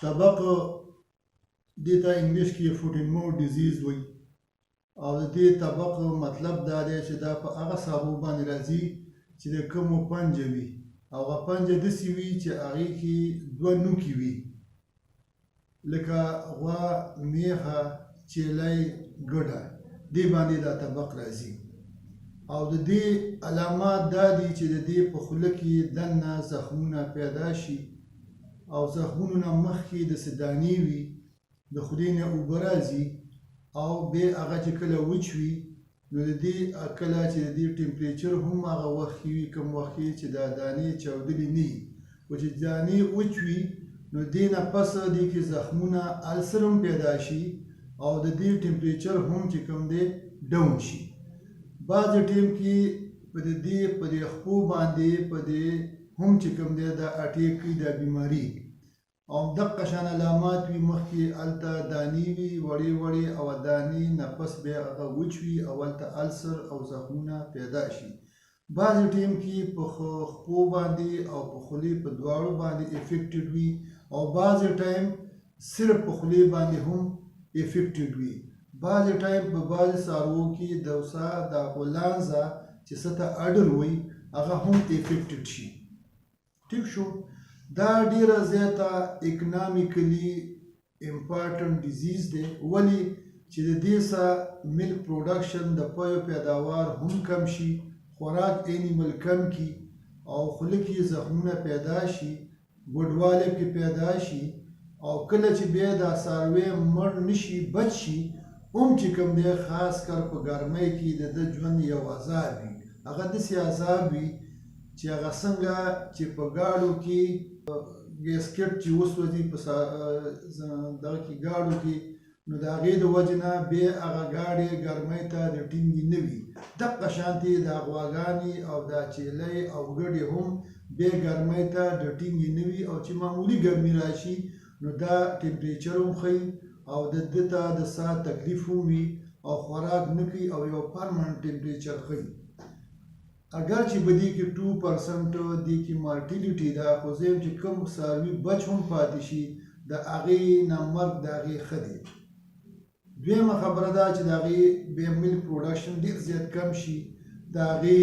طبق دې ته انګلیش کې فوټ اینډ ماوث ډیزیز وایي او د دې طبق مطلب دا دی چې دا په هغه سابو باندې راځي چې د کومو پنجه وي او هغه پنجه داسې وي چې هغې کې دوه نوکي وي لکه غوا، میخه، چیلی، ګډه، دې باندې دا طبق راځي او د دې علامات دا دي چې د دې په خوله کې دننه زخمونه پیدا شي او زخمونو نه مخکې داسې دانې وي، د خولې نه اوبه راځي او بیا هغه چې کله وچ وي نو د دې کله چې د دې ټمپریچر هم هغه وخت وي کوم وخت چې دا دانې چاودلې نه وي خو چې دانې وچ وي نو دې نه پس دې کې زخمونه السر هم پیدا شي او د دې ټمپریچر هم چې کوم دی ډاون شي. بعض ټیم کې په دې خپو باندې په دې هم چې کوم دی دا اټیک کوي دا بیماري او دغه شان علامات وي مخکې هلته دانې وي وړې وړې او دانې نه پس بیا هغه وچ وي او هلته السر او زخمونه پیدا شي. بعض ټیم کې په خپو باندې او په خولې په دواړو باندې افیکټډ وي او بعض ټایم صرف په خولې باندې هم افیکټډ وي. بعض ټایم په بعض څاروو کې دوسا دا غولانزا چې څه ته اډر وایي هغه هم افیکټډ شي. ټیک شو، دا ډیره زیاته اکنامیکلی امپارټنټ ډیزیز دی ولې چې د دې سره ملک پروډکشن د پویو پیداوار هم کم شي، خوراک انیمل کم کی او خوله کې زخمونه پیدا شي، ګډوالی کې پیدا شي او کله چې بیا دا څاروی مړ نشي بچ شي هم چې کوم دی خاص کر په ګرمۍ کې د ده ژوند یو عذاب وي. هغه داسې عذاب وي چې هغه څنګه چې په ګاډو کې ګیسکټ چې وسوځي په دغه کې ګاډو کې نو د هغې د وجې نه بیا هغه ګاډې ګرمۍ ته د ټینګې نه وي. دغه شانتې دا غواګانې او دا چیلۍ او ګډې هم بیا ګرمۍ ته د ټینګې نه وي او چې معمولي ګرمي راشي نو دا ټمپریچر هم ښیي او د ده ته د ساه تکلیف هم وي او خوراک نه کوي او یو پرمنټ ټمپریچر ښیي. اگر چې په دې کې 2% دې کې مارټیلیټي ده خو زه یم چې کوم څاروي بچ هم پاتې شي د هغې نه مرګ د هغې ښه دی. دویمه خبره ده چې د هغې بیا ملک پروډکشن ډېر زیات کم شي، د هغې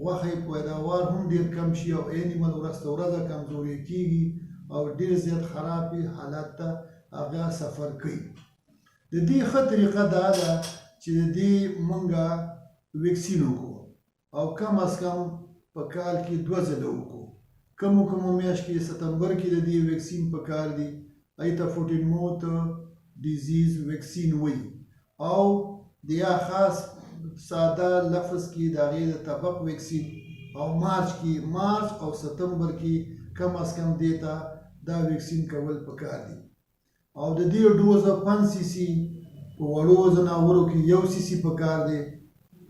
غوښې پیداوار هم ډېر کم شي او انیمل ورځ تر ورځه کمزوري کېږي او ډېر زیات خرابې حالات ته هغه سفر کوي. د دې ښه طریقه دا ده چې د دې مونږه ویکسین وکړو او کم از کم په کال کې 2 ځله وکړو. کومو میاشت کې ستمبر کې د دې ویکسین په کار دی، هغې ته فوټ اینډ ماوث ډیزیز ویکسین وایي او د یا خاص ساده لفظ کې د هغې د طبق ویکسین او مارچ او ستمبر کې کم از کم دې ته دا ویکسین کول پکار دي او د دې ډوزه 5 سی سی په وړو ځناورو کې 1 سی سی پکار دی.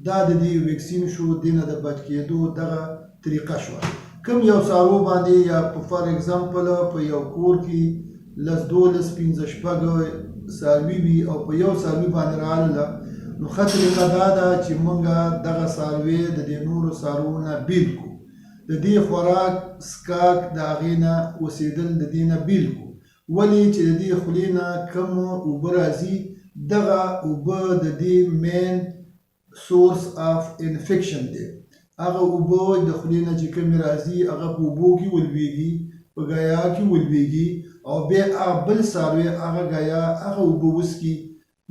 دا د دې ویکسین شو، دې نه د بچ کېدو دغه طریقه شوه. کوم یو څارو باندې یا په فار ایگزامپل په یو کور کې 12-15 څاروي وي او په یو څاروي باندې راغله نو ښه طریقه دا ده چې مونږ دغه څاروی د دې نورو څاروو نه بیل کړو، د دې خوراک څښاک د هغې نه اوسېدل د دې نه بیل کړو. ولې چې د دې خولې نه کوم اوبه راځي دغه اوبه د دې مین سورس اف انفیکشن دی. هغه اوبه د خولې نه چې کومې راځي هغه په اوبو کې ولویږي، په ګیا کې ولویږي او بیا هغه بل څاروی هغه ګیا هغه اوبه وڅښي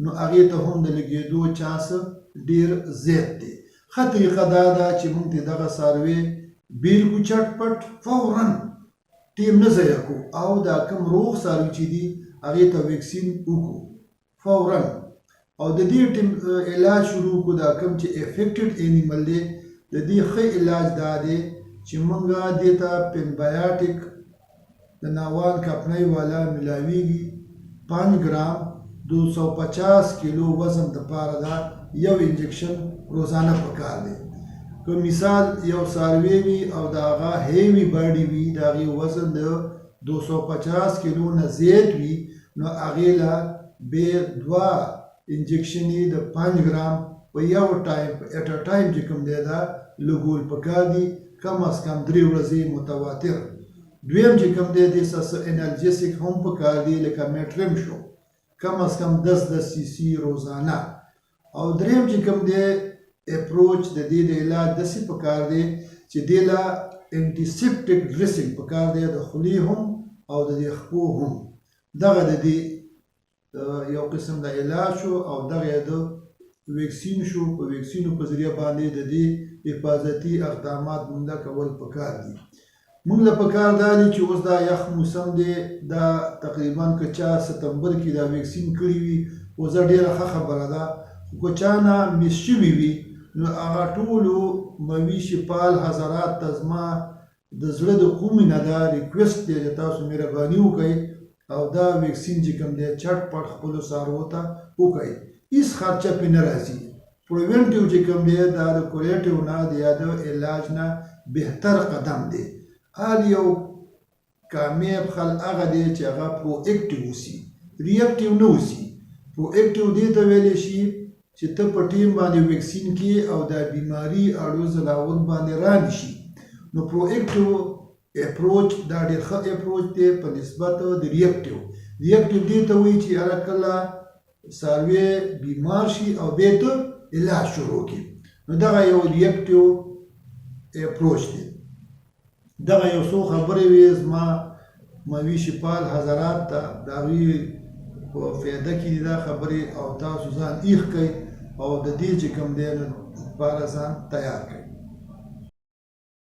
نو هغې ته هم د لګېدو چانس ډېر زیات دی. ښه طریقه دا ده چې موږ د دغه څاروی بیل کړو چټ پټ فوراً ټیم نه ضایع کړو او دا کوم روغ څاروي چې دي هغې ته ویکسین وکړو فوراً او د دې علاج شروع کړو. دا کوم چې افیکټډ انیمل دی د دې ښه علاج دا دی چې موږ دې ته پینبایاټک د ناوان کپنۍ والا ملاویږي 5 ګرام 250 کیلو وزن دپاره دا یو انجکشن روزانه پکار دی. که مثال یو څاروی وي او د هغه هیوي باډي وي د هغې وزن د 250 کیلو نه زیات وي نو هغې له بیا 2 انجکشنې د 5 ګرام په یو ټایم ایټ ا ټایم چې کوم دی دا لګول پکار دي، کم از کم 3 ورځې متواتر دویم چې کوم دی دې سره انالجیسک هم پکار دی لکه میټرم شو کم از کم 10 سی سی روزانه. او دریم چې کوم دی اپروچ د دې د علاج داسې پکار دی چې دې لا انټیسپټک ډریسنګ پکار دی د خولې هم او د دې خپو هم. دغه د دې یو قسم د علاج شو او دغه د ویکسین شو. په ویکسینو په ذریعه باندې د دې حفاظتي اقدامات موږ کول پکار دي. موږ له پکار دا دي چې اوس دا یخ موسم دی دا تقریبا که چا ستمبر کې دا ویکسین کړی وي اوس ډېره ښه خبره ده. خو که چا نه مس شوي وي نو هغه ټولو مویشي پال حضرات ته زما د زړه د کومې نه دا ریکویسټ دی چې تاسو مهرباني وکړئ او دا ویکسین چې کوم دی چټ پټ خپلو څاروو ته وکړئ. هېڅ خرچه پرې نه راځي. پروینټیو چې کوم دی دا د کوریټیو نه د یا د علاج نه بهتر قدم دی. هر یو کامیاب خل هغه دی چې هغه پرو اکټیو اوسي، ریاکټیو نه اوسي. پرو اکټیو دې ته ویلی شي چې ته په ټیم باندې ویکسین کې او دا بیماري اړو ځلاول باندې را نشي. نو پرو اکټیو اپروچ دا ډېر ښه اپروچ دی په نسبت د ریاکټیو. ریاکټیو دې ته وایي چې هغه کله څاروی بیمار شي او بیا ته علاج شروع کړي. نو دغه یو ریاکټیو اپروچ دی. دغه یو څو خبرې وې زما مویشي پال حضرات ته د هغوی په فایده کې دا خبرې او تاسو ځان ایښ کړئ او د دې چې کوم دی نو لپاره ځان تیار کړئ.